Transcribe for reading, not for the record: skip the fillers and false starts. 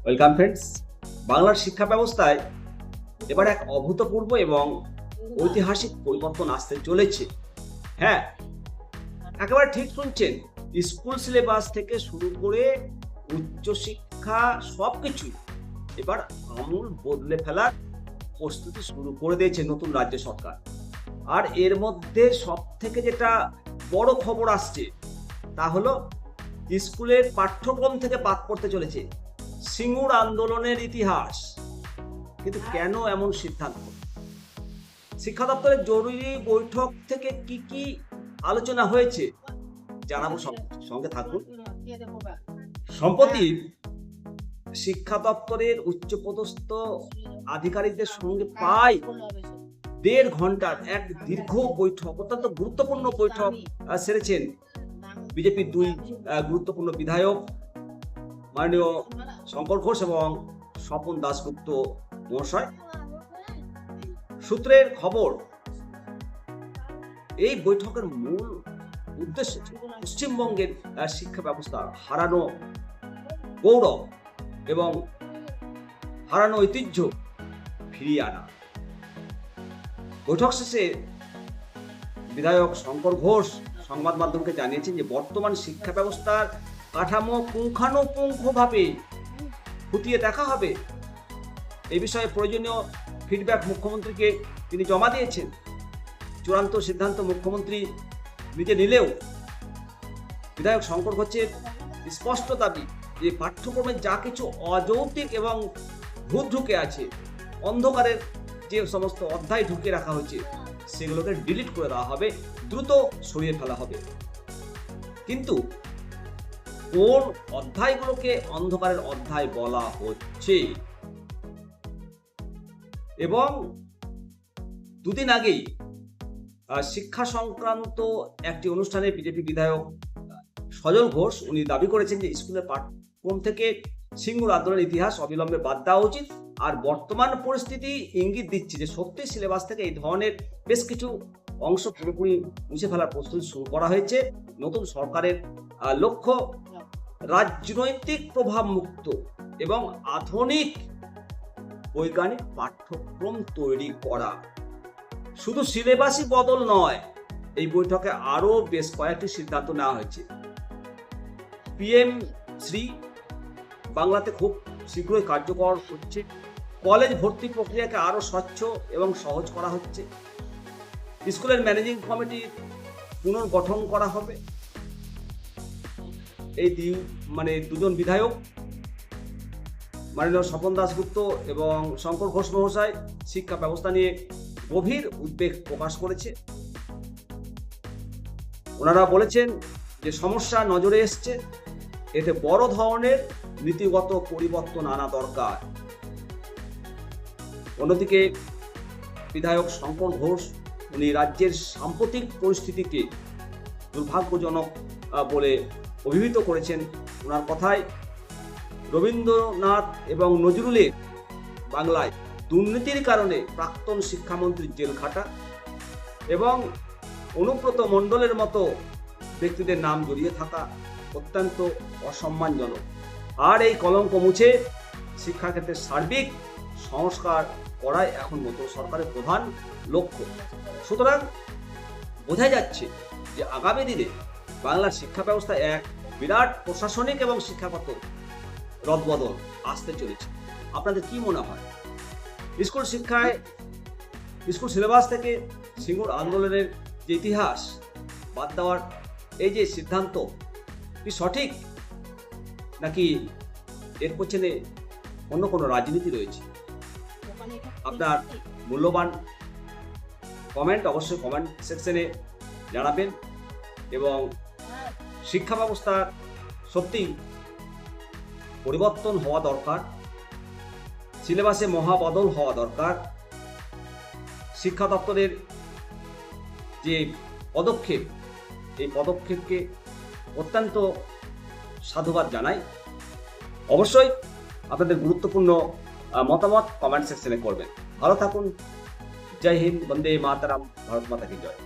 Welcome friends. বাংলার শিক্ষা ব্যবস্থায় এবার এক অভূতপূর্ব এবং ঐতিহাসিক পরিবর্তন আসতে চলেছে। হ্যাঁ, একেবারে ঠিক শুনছেন। স্কুল সিলেবাস থেকে শুরু করে উচ্চশিক্ষা সবকিছু এবার আমূল বদলে ফেলার প্রস্তুতি শুরু করে দিয়েছে নতুন রাজ্য সরকার। আর এর মধ্যে সব থেকে যেটা বড় খবর আসছে তা হলো স্কুলের পাঠ্যক্রম থেকে বাদ পড়তে চলেছে সিঙ্গুর আন্দোলনের ইতিহাস। কিন্তু কেন এমন সিদ্ধান্ত? শিক্ষা দপ্তরের জরুরি বৈঠক থেকে কি কি আলোচনা হয়েছে জানাবো, সঙ্গে থাকুন। সম্প্রতি শিক্ষা দপ্তরের উচ্চপদস্থ আধিকারিকদের সঙ্গে প্রায় 1.5 ঘন্টার এক দীর্ঘ বৈঠক, অত্যন্ত গুরুত্বপূর্ণ বৈঠক সেরেছেন বিজেপির 2 গুরুত্বপূর্ণ বিধায়ক মাননীয় শঙ্কর ঘোষ এবং স্বপন দাশগুপ্ত মহাশয়। সূত্রের খবর, এই বৈঠকের মূল উদ্দেশ্য পশ্চিমবঙ্গের শিক্ষা ব্যবস্থার হারানো গৌরব এবং হারানো ঐতিহ্য ফিরিয়ে আনা। বৈঠক শেষে বিধায়ক শঙ্কর ঘোষ সংবাদ মাধ্যমকে জানিয়েছেন যে বর্তমান শিক্ষা ব্যবস্থার কাঠামো পুঙ্খানুপুঙ্খভাবে খতিয়ে দেখা হবে। এই বিষয়ে প্রয়োজনীয় ফিডব্যাক মুখ্যমন্ত্রীকে তিনি জমা দিয়েছেন। চূড়ান্ত সিদ্ধান্ত মুখ্যমন্ত্রী নিজে নিলেও বিধায়ক শঙ্কর ঘোষের স্পষ্ট দাবি যে পাঠ্যক্রমে যা কিছু অযৌক্তিক এবং ভূত ঢুকে আছে, অন্ধকারের যে সমস্ত অধ্যায় ঢুকে রাখা হয়েছে সেগুলোকে ডিলিট করে দেওয়া হবে, দ্রুত সরিয়ে ফেলা হবে। কিন্তু কোন অধ্যায়গুলোকে অন্ধকারের অধ্যায় বলা হচ্ছে? এবং 2 দিন আগেই শিক্ষা সংক্রান্ত একটি অনুষ্ঠানে বিজেপি বিধায়ক সজল ঘোষ উনি দাবি করেছেন যে স্কুলের পাঠ্যক্রম থেকে সিঙ্গুর আন্দোলনের ইতিহাস অবিলম্বে বাদ দেওয়া উচিত। আর বর্তমান পরিস্থিতি ইঙ্গিত দিচ্ছে যে সত্যি সিলেবাস থেকে এই ধরনের বেশ কিছু অংশ পুরোপুরি মুছে ফেলার প্রস্তুতি শুরু করা হয়েছে। নতুন সরকারের লক্ষ্য রাজনৈতিক প্রভাব মুক্ত এবং আধুনিক বৈজ্ঞানিক পাঠ্যক্রম তৈরি করা। শুধু সিলেবাসই বদল নয়, এই বৈঠকে আরো বেশ কয়েকটি সিদ্ধান্ত নেওয়া হয়েছে। PM-3 বাংলাতে খুব শীঘ্রই কার্যকর হচ্ছে। কলেজ ভর্তি প্রক্রিয়াকে আরো স্বচ্ছ এবং সহজ করা হচ্ছে। স্কুলের ম্যানেজিং কমিটি পুনর্গঠন করা হবে। এই দুজন বিধায়ক মাননীয় স্বপন দাশগুপ্ত এবং শঙ্কর ঘোষ মহাশয় শিক্ষা ব্যবস্থা নিয়ে গভীর উদ্বেগ প্রকাশ করেছে। ওনারা বলেছেন যে সমস্যা নজরে এসছে, এতে বড় ধরনের নীতিগত পরিবর্তন আনা দরকার। অন্যদিকে বিধায়ক শঙ্কর ঘোষ উনি রাজ্যের সাম্প্রতিক পরিস্থিতিকে দুর্ভাগ্যজনক বলে অভিহিত করেছেন। ওনার কথায় রবীন্দ্রনাথ এবং নজরুলের বাংলায় দুর্নীতির কারণে প্রাক্তন শিক্ষামন্ত্রীর জেল খাটা এবং অনুব্রত মণ্ডলের মতো ব্যক্তিদের নাম জড়িয়ে থাকা অত্যন্ত অসম্মানজনক। আর এই কলঙ্ক মুছে শিক্ষাক্ষেত্রে সার্বিক সংস্কার করাই এখন নতুন সরকারের প্রধান লক্ষ্য। সুতরাং বোঝা যাচ্ছে যে আগামী দিনে বাংলার শিক্ষা ব্যবস্থা এক বিরাট প্রশাসনিক এবং শিক্ষাগত রদবদল আসতে চলেছে। আপনাদের কি মনে হয়? স্কুল সিলেবাস থেকে সিঙ্গুর আন্দোলনের যে ইতিহাস বাদ দেওয়ার এই যে সিদ্ধান্ত কি সঠিক, নাকি এর পেছনে অন্য কোনো রাজনীতি রয়েছে? আপনার মূল্যবান কমেন্ট অবশ্যই কমেন্ট সেকশনে জানাবেন। এবং শিক্ষা ব্যবস্থা সত্যি পরিবর্তন হওয়া দরকার, সিলেবাসে মহাবদল হওয়া দরকার। শিক্ষা দপ্তরের যে পদক্ষেপ, এই পদক্ষেপকে অত্যন্ত সাধুবাদ জানাই। অবশ্যই আপনাদের গুরুত্বপূর্ণ মতামত কমেন্ট সেকশনে করবেন। ভালো থাকুন। জয় হিন্দ, বন্দে মাতারাম, ভারত মাতা কি জয়।